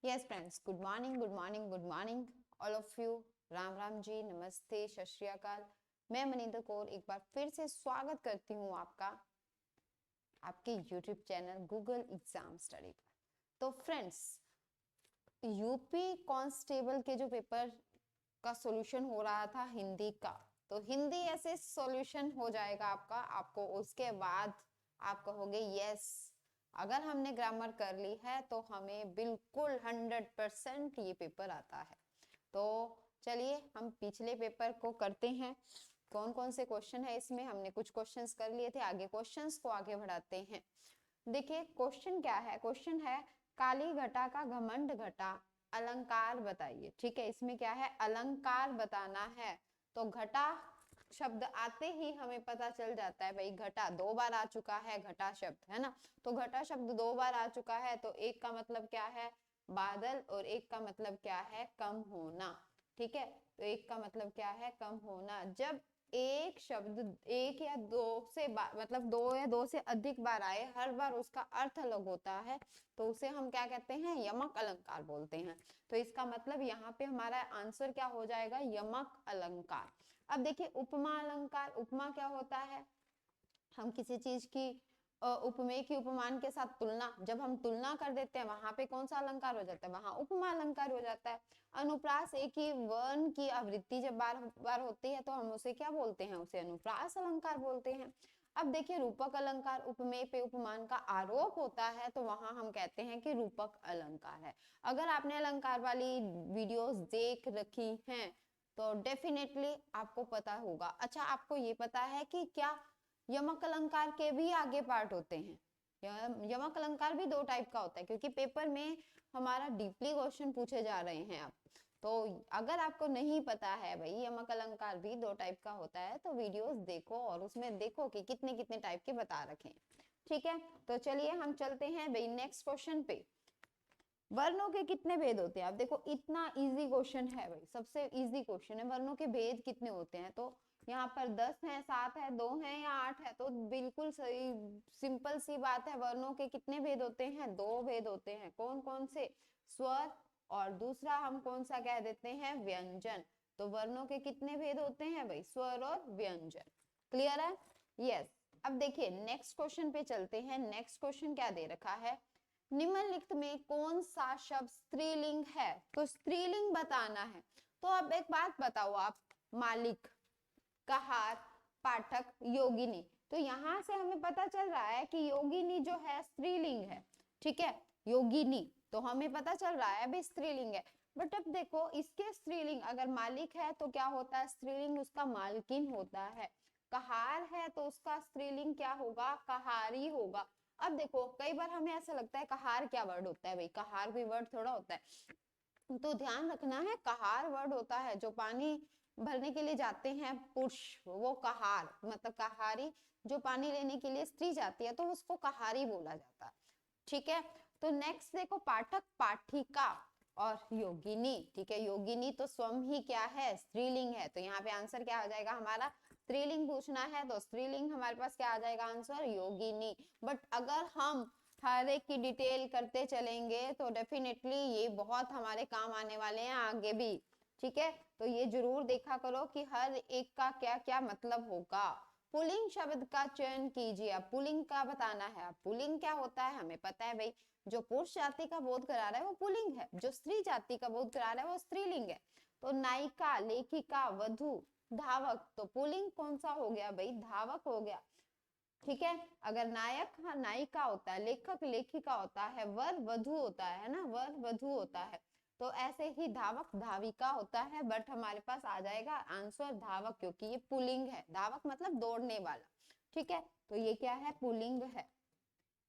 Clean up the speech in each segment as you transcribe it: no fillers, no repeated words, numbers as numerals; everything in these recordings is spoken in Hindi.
Yes friends, good morning good morning good morning all of you. Ram Ram ji, namaste, Sat Shri अकाल। मैं मनिंदर कौर एक बार फिर से स्वागत करती हूँ आपका आपके YouTube channel Google exam study पर। तो फ्रेंड्स, यूपी कांस्टेबल के जो पेपर का सॉल्यूशन हो रहा था हिंदी का, तो हिंदी ऐसे सॉल्यूशन हो जाएगा आपको उसके बाद आप कहोगे यस, अगर हमने ग्रामर कर ली है तो हमें बिल्कुल 100% ये पेपर आता है। तो चलिए हम पिछले पेपर को करते हैं। कौन कौन से क्वेश्चन है इसमें, हमने कुछ क्वेश्चंस कर लिए थे, आगे क्वेश्चंस को आगे बढ़ाते हैं। देखिए क्वेश्चन क्या है, क्वेश्चन है काली घटा का घमंड घटा अलंकार बताइए। ठीक है, इसमें क्या है, अलंकार बताना है। तो घटा शब्द आते ही हमें पता चल जाता है भाई, घटा दो बार आ चुका है, घटा शब्द है ना। तो घटा शब्द दो बार आ चुका है तो एक का मतलब क्या है, बादल, और एक का मतलब क्या है, कम होना। ठीक है, तो एक का मतलब क्या है, कम होना। जब एक शब्द एक या दो से मतलब दो या दो से अधिक बार आए, हर बार उसका अर्थ अलग होता है, तो उसे हम क्या कहते हैं, यमक अलंकार बोलते हैं। तो इसका मतलब यहाँ पे हमारा आंसर क्या हो जाएगा, यमक अलंकार। अब देखिए उपमा अलंकार, उपमा क्या होता है, हम किसी चीज की उपमेय की उपमान के साथ तुलना, जब हम तुलना कर देते हैं वहां पे कौन सा अलंकार हो जाता है, वहां उपमा अलंकार हो जाता है। अनुप्रास, एक ही वर्ण की आवृत्ति जब बार बार होती है तो हम उसे क्या बोलते हैं, उसे अनुप्रास अलंकार बोलते हैं। अब देखिए रूपक अलंकार, उपमेय पे उपमान का आरोप होता है तो वहां हम कहते हैं कि रूपक अलंकार है। अगर आपने अलंकार वाली वीडियोस देख रखी हैं तो डेफिनेटली आपको पता होगा। अच्छा, आपको ये पता है कि क्या यमक अलंकार के भी आगे पार्ट होते हैं। यमक अलंकार भी दो टाइप का होता है, क्योंकि पेपर में हमारा डीपली क्वेश्चन पूछे जा रहे हैं अब। तो अगर आपको नहीं पता है भाई यमक अलंकार भी दो टाइप का होता है, तो वीडियोस देखो और उसमें देखो कि कितने कितने टाइप के बता रखे हैं। ठीक है, तो चलिए हम चलते हैं भाई नेक्स्ट क्वेश्चन पे। वर्णों के कितने भेद होते हैं, आप देखो इतना इजी क्वेश्चन है भाई, सबसे इजी क्वेश्चन है, वर्णों के भेद कितने होते हैं। तो यहाँ पर 10 है, 7 है, 2 है या 8 है, तो बिल्कुल सही सिंपल सी बात है, वर्णों के कितने भेद होते हैं, दो भेद होते हैं। कौन कौन से, स्वर और दूसरा हम कौन सा कह देते हैं, व्यंजन। तो वर्णों के कितने भेद होते हैं भाई, स्वर और व्यंजन। क्लियर है, यस। अब देखिए नेक्स्ट क्वेश्चन पे चलते हैं। नेक्स्ट क्वेश्चन क्या दे रखा है, निम्नलिखित में कौन सा शब्द स्त्रीलिंग है, तो स्त्रीलिंग बताना है। तो अब एक बात बताओ आप, मालिक, कहार, पाठक, योगिनी। तो यहां से हमें पता चल रहा है कि योगिनी जो है स्त्रीलिंग है। ठीक है, योगिनी तो हमें पता चल रहा है भाई स्त्रीलिंग है। बट अब देखो इसके स्त्रीलिंग, अगर मालिक है तो क्या होता है, स्त्रीलिंग उसका मालकिन होता है। कहार है तो उसका स्त्रीलिंग क्या होगा, कहारी होगा। अब देखो कई बार हमें ऐसा लगता है कहार क्या वर्ड होता है भाई, कहार कोई वर्ड थोड़ा होता है। तो ध्यान रखना है, कहार वर्ड होता है जो पानी भरने के लिए जाते हैं पुरुष, वो कहार मतलब कहारी। जो पानी लेने के लिए स्त्री जाती है तो उसको कहारी बोला जाता है। ठीक है, तो नेक्स्ट देखो, पाठक, पाठिका और योगिनी। ठीक है, योगिनी तो स्वयं ही क्या है, स्त्रीलिंग है। तो यहाँ पे आंसर क्या हो जाएगा हमारा, स्त्रीलिंग पूछना है तो स्त्रीलिंग हमारे पास क्या आ जाएगा आंसर, योगिनी। बट अगर हम हर एक की डिटेल करते चलेंगे तो डेफिनेटली ये बहुत हमारे काम आने वाले हैं आगे भी। ठीक है, तो ये जरूर देखा करो कि हर एक का क्या क्या मतलब होगा। पुल्लिंग शब्द का चयन कीजिए, अब पुल्लिंग का बताना है। अब पुल्लिंग क्या होता है हमें पता है भाई, जो पुरुष जाति का बोध करा रहा है वो पुल्लिंग है, जो स्त्री जाति का बोध करा रहा है वो स्त्रीलिंग है। तो नायिका, लेखिका, वधु, धावक, तो पुल्लिंग कौन सा हो गया भाई, धावक हो गया। ठीक है, अगर नायक हाँ नायिका होता है, लेखक लेखिका होता है, वर वधु होता है ना, वर वधु होता है। तो ऐसे ही धावक धाविका होता है। बट हमारे पास आ जाएगा आंसर धावक, क्योंकि ये पुल्लिंग है, धावक मतलब दौड़ने वाला। ठीक है, तो ये क्या है, पुल्लिंग है।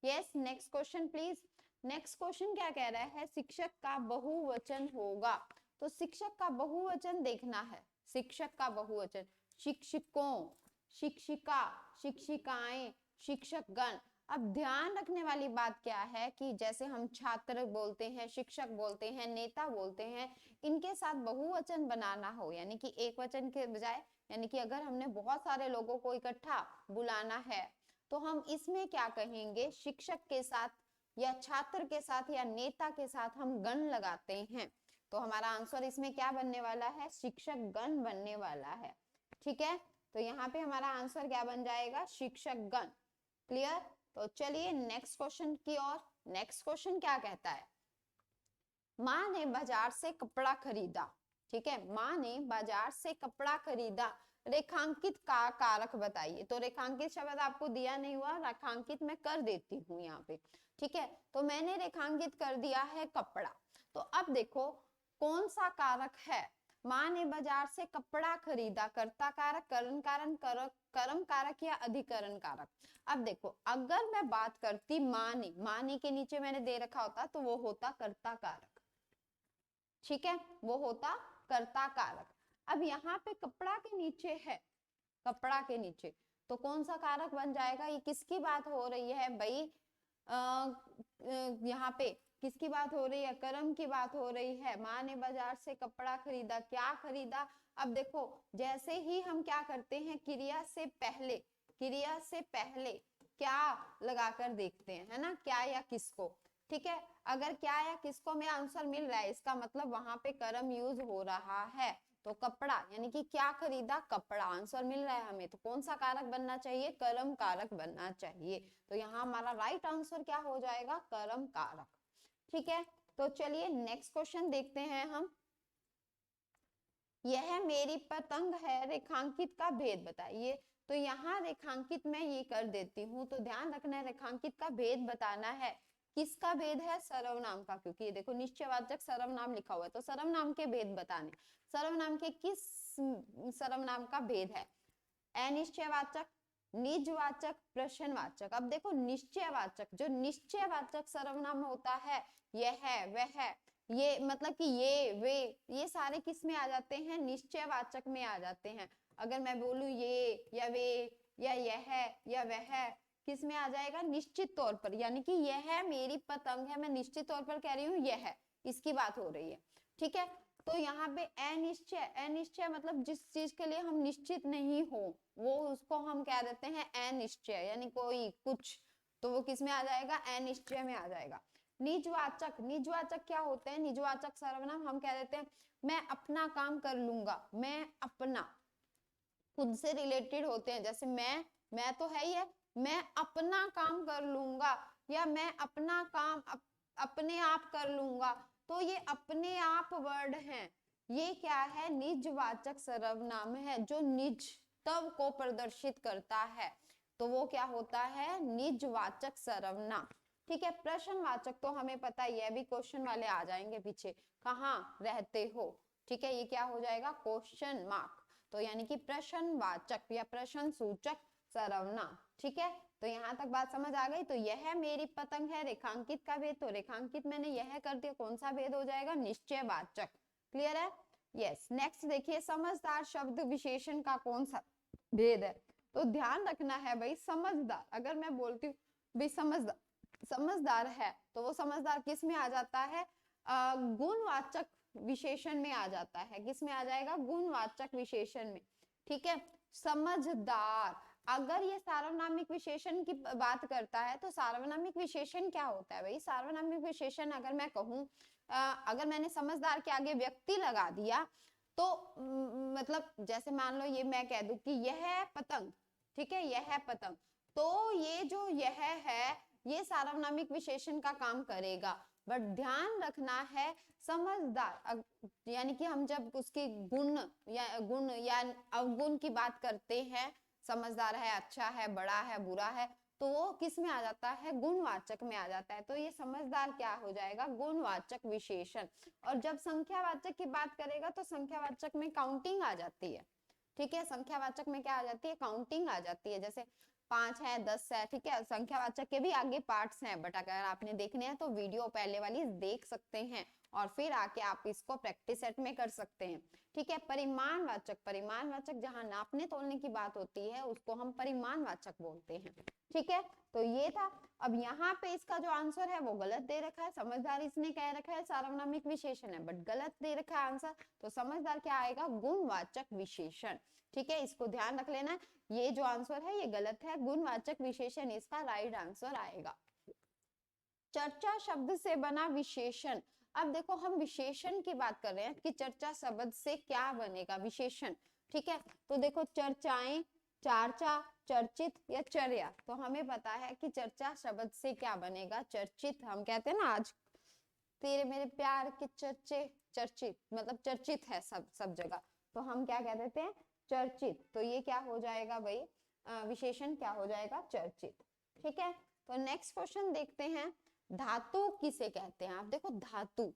Yes, next question please. Next question क्या कह रहा है, शिक्षक का बहुवचन होगा। तो शिक्षक का बहुवचन देखना है, शिक्षक का बहुवचन, शिक्षकों, शिक्षिका, शिक्षिकाएं, शिक्षकगण। अब ध्यान रखने वाली बात क्या है कि जैसे हम छात्र बोलते हैं, शिक्षक बोलते हैं, नेता बोलते हैं, इनके साथ बहुवचन बनाना हो, यानी कि एक वचन के बजाय, यानी कि अगर हमने बहुत सारे लोगों को इकट्ठा बुलाना है तो हम इसमें क्या कहेंगे, शिक्षक के साथ बहुवचन या छात्र के साथ या नेता के साथ हम गण लगाते हैं, तो हमारा आंसर इसमें क्या बनने वाला है, शिक्षक गण बनने वाला है। ठीक है, तो यहाँ पे हमारा आंसर क्या बन जाएगा, शिक्षक गण। क्लियर। तो चलिए नेक्स्ट क्वेश्चन की ओर। नेक्स्ट क्वेश्चन क्या कहता है, माँ ने बाजार से कपड़ा खरीदा। ठीक है, माँ ने बाजार से कपड़ा खरीदा, रेखांकित का कारक बताइए। तो रेखांकित शब्द आपको दिया नहीं हुआ, रेखांकित मैं कर देती हूँ यहाँ पे। ठीक है, तो मैंने रेखांकित कर दिया है कपड़ा। तो अब देखो कौन सा कारक है, माँ ने बाजार से कपड़ा खरीदा, कर्ता कारक, करण कारण, कर्म कारक या अधिकरण कारक। अब देखो अगर मैं बात करती माँ ने के नीचे मैंने दे रखा होता तो वो होता कर्ता कारक। ठीक है, वो होता कर्ता कारक। अब यहाँ पे कपड़ा के नीचे है, कपड़ा के नीचे तो कौन सा कारक बन जाएगा, ये किसकी बात हो रही है भाई, यहाँ पे किसकी बात हो रही है, कर्म की बात हो रही है। माँ ने बाजार से कपड़ा खरीदा, क्या खरीदा। अब देखो जैसे ही हम क्या करते हैं, क्रिया से पहले, क्रिया से पहले क्या लगाकर देखते हैं, है ना, क्या या किसको। ठीक है, अगर क्या या किसको में आंसर मिल रहा है, इसका मतलब वहां पे कर्म यूज हो रहा है। तो कपड़ा यानी कि क्या खरीदा, कपड़ा, आंसर मिल रहा है हमें, तो कौन सा कारक बनना चाहिए, कर्म कारक बनना चाहिए। तो यहाँ हमारा राइट आंसर क्या हो जाएगा, कर्म कारक। ठीक है, तो चलिए नेक्स्ट क्वेश्चन देखते हैं हम। यह मेरी पतंग है, रेखांकित का भेद बताइए। तो यहाँ रेखांकित मैं ये कर देती हूँ, तो ध्यान रखना है रेखांकित का भेद बताना है। किसका भेद है, सर्वनाम का, क्योंकि ये देखो निश्चयवाचक सर्वनाम लिखा हुआ है, तो सर्वनाम के भेद बताने। सर्वनाम के किस सर्वनाम का भेद है, अनिश्चयवाचक, निजवाचक, प्रश्नवाचक। अब देखो निश्चयवाचक, जो निश्चयवाचक सर्वनाम होता है, यह है, वह है, ये मतलब कि ये वे, ये सारे किस में आ जाते हैं, निश्चयवाचक में आ जाते हैं। अगर मैं बोलूं ये या वे या यह या वह, किस में आ जाएगा, निश्चित तौर पर। यानी कि यह मेरी पतंग है, मैं निश्चित तौर पर कह रही हूँ यह, इसकी बात हो रही है। ठीक है, तो यहाँ पे अनिश्चय, अनिश्चय मतलब जिस चीज के लिए हम निश्चित नहीं हो, वो उसको हम कह देते हैं अनिश्चय, यानी कोई कुछ, तो वो किस में आ जाएगा, अनिश्चय में आ जाएगा। निजवाचक, निजवाचक क्या होते हैं, निजवाचक सर्वनाम हम कह देते हैं मैं अपना काम कर लूंगा, मैं अपना, खुद से रिलेटेड होते हैं, जैसे मैं तो है ही है, मैं अपना काम कर लूंगा, या मैं अपना काम अपने आप कर लूंगा। तो ये अपने आप वर्ड है, ये क्या है, निजवाचक सर्वनाम है, जो निजत्व को प्रदर्शित करता है, तो वो क्या होता है, निजवाचक सर्वनाम। ठीक है, प्रश्नवाचक तो हमें पता है, ये भी क्वेश्चन वाले आ जाएंगे पीछे, कहाँ रहते हो। ठीक है, ये क्या हो जाएगा, क्वेश्चन मार्क। तो यानी कि प्रश्नवाचक या प्रश्न सूचक सर्वनाम। ठीक है, तो यहाँ तक बात समझ आ गई। तो यह मेरी पतंग है, रेखांकित का भेद, तो रेखांकित मैंने यह कर दिया, कौन सा भेद हो जाएगा, निश्चयवाचक। क्लियर है, यस। नेक्स्ट देखिए, समझदार शब्द विशेषण का कौन सा भेद है। तो ध्यान रखना है भाई, समझदार, अगर मैं बोलती हूँ भाई समझदार, समझदार है, तो वो समझदार किस में आ जाता है, गुणवाचक विशेषण में आ जाता है, किस में आ जाएगा, गुणवाचक विशेषण में। ठीक है, समझदार, अगर ये सार्वनामिक विशेषण की बात करता है, तो सार्वनामिक विशेषण क्या होता है भाई, सार्वनामिक विशेषण अगर मैं कहूं, अगर मैंने समझदार के आगे व्यक्ति लगा दिया, तो मतलब जैसे मान लो ये मैं कह दूं कि यह पतंग, ठीक है, यह पतंग, तो ये जो यह है, ये सार्वनामिक विशेषण का काम करेगा। बट ध्यान रखना है, समझदार यानी कि हम जब उसके गुण या अवगुण की बात करते हैं, समझदार है, अच्छा है, बड़ा है, बुरा है, तो वो किस में आ जाता है, गुणवाचक में आ जाता है। तो ये समझदार क्या हो जाएगा, गुणवाचक विशेषण। और जब संख्यावाचक की बात करेगा, तो संख्यावाचक में काउंटिंग आ जाती है। ठीक है, संख्यावाचक में क्या आ जाती है, काउंटिंग आ जाती है, जैसे 5 है, 10 है। ठीक है, संख्यावाचक के भी आगे पार्ट्स हैं, बट अगर आपने देखने हैं तो वीडियो पहले वाली देख सकते हैं, और फिर आके आप इसको प्रैक्टिस सेट में कर सकते हैं। ठीक है, परिमाणवाचक, परिमाणवाचक जहां नापने तोलने की बात होती है, उसको हम परिमाणवाचक बोलते हैं। ठीक है, तो ये था। अब यहाँ पे इसका जो आंसर है वो गलत दे रखा है, समझदार इसने कह रखा है सार्वनामिक विशेषण है, बट गलत दे रखा है आंसर। तो समझदार क्या आएगा, गुणवाचक विशेषण। ठीक है, इसको ध्यान रख लेना, ये जो आंसर है ये गलत है, गुणवाचक विशेषण इसका राइट आंसर आएगा। चर्चा शब्द से बना विशेषण। अब देखो हम विशेषण की बात कर रहे हैं कि चर्चा शब्द से क्या बनेगा, विशेषण। ठीक है, तो देखो चर्चाएं, चर्चा, चर्चित या चर्या। तो हमें पता है कि चर्चा शब्द से क्या बनेगा, चर्चित। हम कहते हैं ना आज तेरे मेरे प्यार के चर्चे, चर्चित मतलब चर्चित है सब जगह, तो हम क्या कह देते हैं, चर्चित। तो ये क्या हो जाएगा भाई, विशेषण क्या हो जाएगा, चर्चित। ठीक है, तो नेक्स्ट क्वेश्चन देखते हैं, धातु किसे कहते हैं। आप देखो धातु,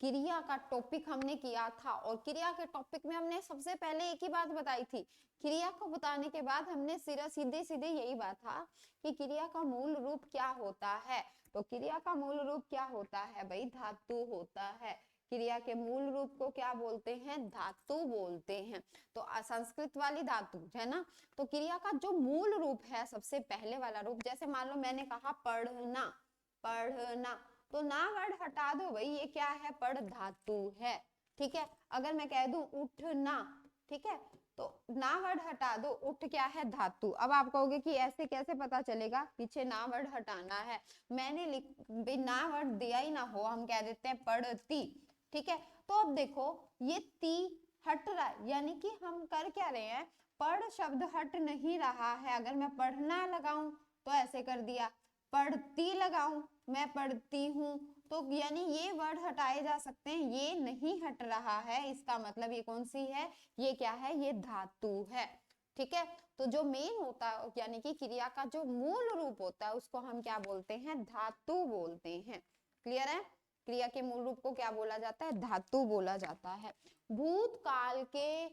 क्रिया का टॉपिक हमने किया था और क्रिया के टॉपिक में हमने सबसे पहले एक ही बात बताई थी। क्रिया को बताने के बाद हमने सीधे सीधे यही बात था कि क्रिया का मूल रूप क्या होता है। तो क्रिया का मूल रूप क्या होता है भाई, धातु होता है। क्रिया के मूल रूप को क्या बोलते हैं, धातु बोलते हैं। तो संस्कृत वाली धातु है ना। तो क्रिया का जो मूल रूप है, सबसे पहले वाला रूप, जैसे मान लो मैंने कहा पढ़ना, पढ़ना, तो ना वर्ड हटा दो भाई, ये क्या है, पढ़ धातु है। ठीक है, अगर मैं कह दूं उठना, ठीक है, तो ना वर्ड हटा दो, उठ क्या है, धातु। अब आप कहोगे कि ऐसे कैसे पता चलेगा, पीछे ना वर्ड हटाना है। मैंने ना वर्ड दिया ही ना हो, हम कह देते हैं पढ़ती। ठीक है, तो अब देखो ये ती हट रहा है, यानी कि हम कर क्या रहे हैं, पढ़ शब्द हट नहीं रहा है। अगर मैं पढ़ना लगाऊं तो ऐसे कर दिया, पढ़ती लगाऊं, मैं पढ़ती हूँ, तो यानी ये वर्ड हटाए जा सकते हैं, ये नहीं हट रहा है। इसका मतलब ये कौन सी है, ये क्या है, ये धातु है। ठीक है, तो जो मेन होता है यानी कि क्रिया का जो मूल रूप होता है उसको हम क्या बोलते हैं, धातु बोलते हैं। क्लियर है, क्रिया के मूल रूप को क्या बोला जाता है, धातु बोला जाता है। भूतकाल के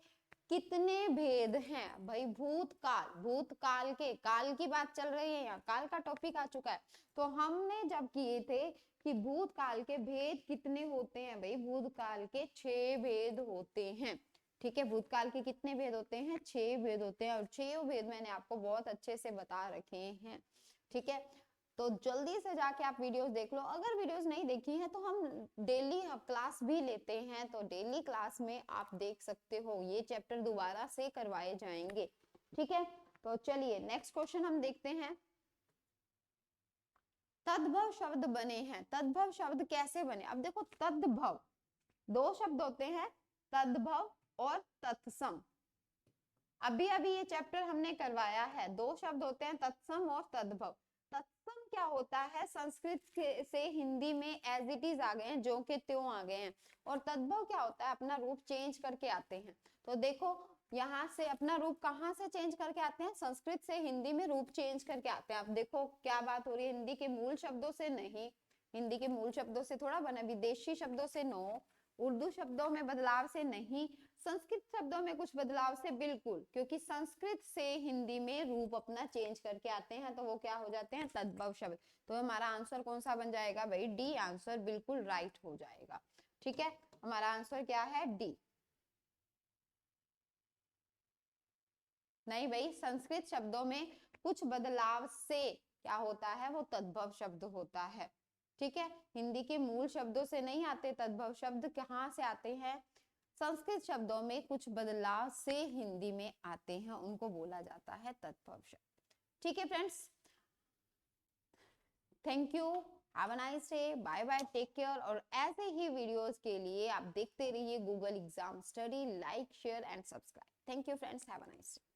कितने भेद हैं भाई, भूतकाल, भूतकाल के, काल की बात चल रही है, यहाँ काल का टॉपिक आ चुका है। तो हमने जब किए थे कि भूतकाल के भेद कितने होते हैं भाई, भूतकाल के 6 भेद होते हैं। ठीक है, भूतकाल के कितने भेद होते हैं, 6 भेद होते हैं, और 6 भेद मैंने आपको बहुत अच्छे से बता रखे हैं। ठीक है, तो जल्दी से जाके आप वीडियोस देख लो। अगर वीडियोस नहीं देखी हैं तो हम डेली क्लास भी लेते हैं, तो डेली क्लास में आप देख सकते हो, ये चैप्टर दोबारा से करवाए जाएंगे। ठीक है, तो चलिए नेक्स्ट क्वेश्चन हम देखते हैं। तद्भव शब्द बने हैं, तद्भव शब्द कैसे बने। अब देखो तद्भव, 2 शब्द होते हैं, तद्भव और तत्सम। अभी अभी ये चैप्टर हमने करवाया है, 2 शब्द होते हैं, तत्सम और तद्भव। तत्सम क्या होता है, संस्कृत से हिंदी में एज इट इज आ गए हैं, जो के त्यों आ गए हैं। और तद्भव क्या होता है, अपना रूप चेंज करके आते हैं। तो देखो यहाँ से अपना रूप कहाँ से चेंज करके आते हैं, संस्कृत से हिंदी में रूप चेंज करके आते हैं। अब देखो क्या बात हो रही है, हिंदी के मूल शब्दों से नहीं, हिंदी के मूल शब्दों से थोड़ा बना, विदेशी शब्दों से नो, उर्दू शब्दों में बदलाव से नहीं, संस्कृत शब्दों में कुछ बदलाव से बिल्कुल, क्योंकि संस्कृत से हिंदी में रूप अपना चेंज करके आते हैं, तो वो क्या हो जाते हैं, तद्भव शब्द। तो हमारा आंसर कौन सा बन जाएगा भाई, डी आंसर बिल्कुल राइट हो जाएगा। ठीक है, हमारा आंसर क्या है, डी। नहीं भाई, संस्कृत शब्दों में कुछ बदलाव से क्या होता है, वो तद्भव शब्द होता है। ठीक है, हिंदी के मूल शब्दों से नहीं आते तद्भव शब्द, कहाँ से आते हैं, संस्कृत शब्दों में कुछ बदलाव से हिंदी में आते हैं, उनको बोला जाता है तद्भव शब्द। ठीक है friends, thank you, have a nice day, bye bye, take care. और ऐसे ही वीडियोस के लिए आप देखते रहिए Google exam study, like share and subscribe. Thank you friends, have a nice day.